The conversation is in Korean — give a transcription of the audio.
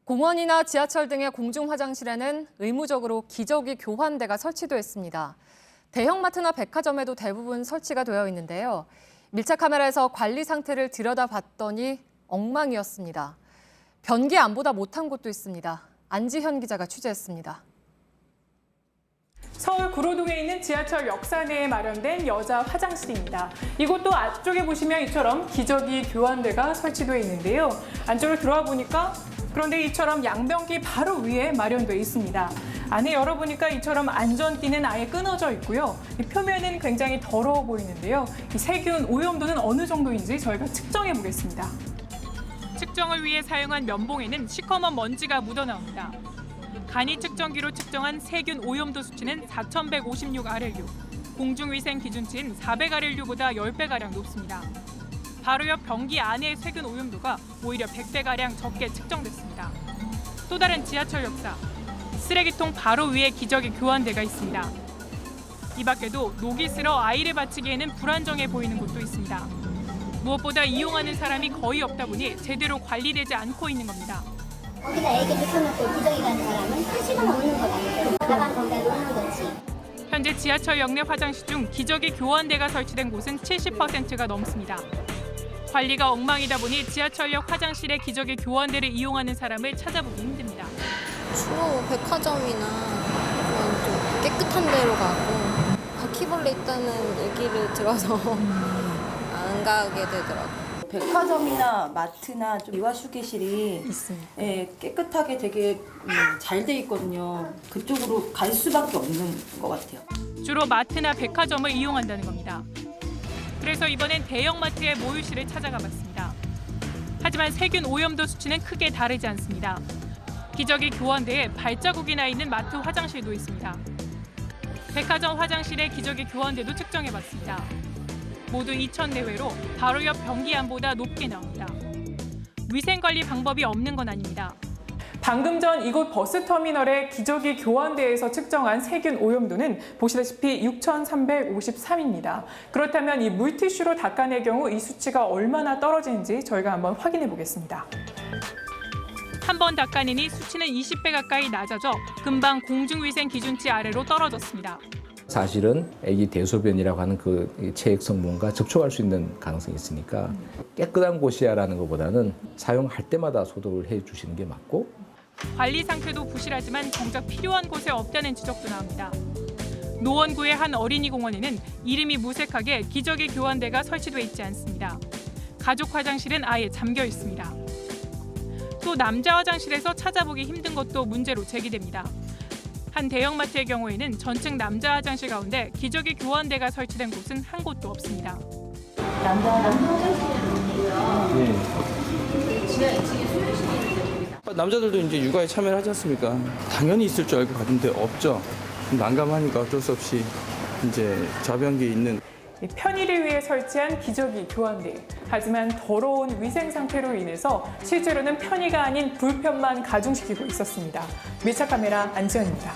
공원이나 지하철 등의 공중 화장실에는 의무적으로 기저귀 교환대가 설치되어 있습니다. 대형마트나 백화점에도 대부분 설치가 되어 있는데요. 밀착 카메라에서 관리 상태를 들여다봤더니 엉망이었습니다. 변기 안보다 못한 곳도 있습니다. 안지현 기자가 취재했습니다. 서울 구로동에 있는 지하철 역사 내에 마련된 여자 화장실입니다. 이곳도 앞쪽에 보시면 이처럼 기저귀 교환대가 설치되어 있는데요. 안쪽으로 들어와 보니까 그런데 이처럼 양변기 바로 위에 마련되어 있습니다. 안에 열어보니까 이처럼 안전띠는 아예 끊어져 있고요. 이 표면은 굉장히 더러워 보이는데요. 이 세균 오염도는 어느 정도인지 저희가 측정해 보겠습니다. 측정을 위해 사용한 면봉에는 시커먼 먼지가 묻어나옵니다. 간이 측정기로 측정한 세균 오염도 수치는 4,156RLU, 공중위생 기준치인 400RLU보다 10배가량 높습니다. 바로 옆 변기 안의 세균 오염도가 오히려 100배가량 적게 측정됐습니다. 또 다른 지하철 역사, 쓰레기통 바로 위에 기저귀 교환대가 있습니다. 이 밖에도 녹이 슬어 아이를 받치기에는 불안정해 보이는 곳도 있습니다. 무엇보다 이용하는 사람이 거의 없다 보니 제대로 관리되지 않고 있는 겁니다. 거기다 애기 붙여놓고 기저귀 가는 사람은 1시간 없는 거다. 나간 거기다 놓는 거지. 현재 지하철 역내 화장실 중 기저귀 교환대가 설치된 곳은 70%가 넘습니다. 관리가 엉망이다 보니 지하철역 화장실의 기저귀 교환대를 이용하는 사람을 찾아보기 힘듭니다. 주로 백화점이나 그런 좀 깨끗한 데로 가고 바퀴벌레 있다는 얘기를 들어서 안 가게 되더라고요. 백화점이나 마트나 좀 이화휴게실이 있습니다. 예, 깨끗하게 되게 잘 돼 있거든요. 그쪽으로 갈 수밖에 없는 것 같아요. 주로 마트나 백화점을 이용한다는 겁니다. 그래서 이번엔 대형마트의 모유실을 찾아가 봤습니다. 하지만 세균 오염도 수치는 크게 다르지 않습니다. 기저귀 교환대에 발자국이 나 있는 마트 화장실도 있습니다. 백화점 화장실의 기저귀 교환대도 측정해 봤습니다. 모두 2,000 내외로 바로 옆 변기 안보다 높게 나옵니다. 위생관리 방법이 없는 건 아닙니다. 방금 전 이곳 버스터미널의 기저귀 교환대에서 측정한 세균 오염도는 보시다시피 6,353입니다. 그렇다면 이 물티슈로 닦아낼 경우 이 수치가 얼마나 떨어지는지 저희가 한번 확인해 보겠습니다. 한 번 닦아내니 수치는 20배 가까이 낮아져 금방 공중위생 기준치 아래로 떨어졌습니다. 사실은 애기 대소변이라고 하는 그 체액 성분과 접촉할 수 있는 가능성이 있으니까 깨끗한 곳이야라는 것보다는 사용할 때마다 소독을 해주시는 게 맞고, 관리 상태도 부실하지만 정작 필요한 곳에 없다는 지적도 나옵니다. 노원구의 한 어린이 공원에는 이름이 무색하게 기저귀 교환대가 설치돼 있지 않습니다. 가족 화장실은 아예 잠겨 있습니다. 또 남자 화장실에서 찾아보기 힘든 것도 문제로 제기됩니다. 한 대형마트의 경우에는 전층 남자 화장실 가운데 기저귀 교환대가 설치된 곳은 한 곳도 없습니다. 남자들도 이제 육아에 참여를 하지 않습니까? 당연히 있을 줄 알고 갔는데 없죠. 난감하니까 어쩔 수 없이 이제 좌변기에 있는 편의를 위해 설치한 기저귀 교환대. 하지만 더러운 위생 상태로 인해서 실제로는 편의가 아닌 불편만 가중시키고 있었습니다. 밀착 카메라 안지현입니다.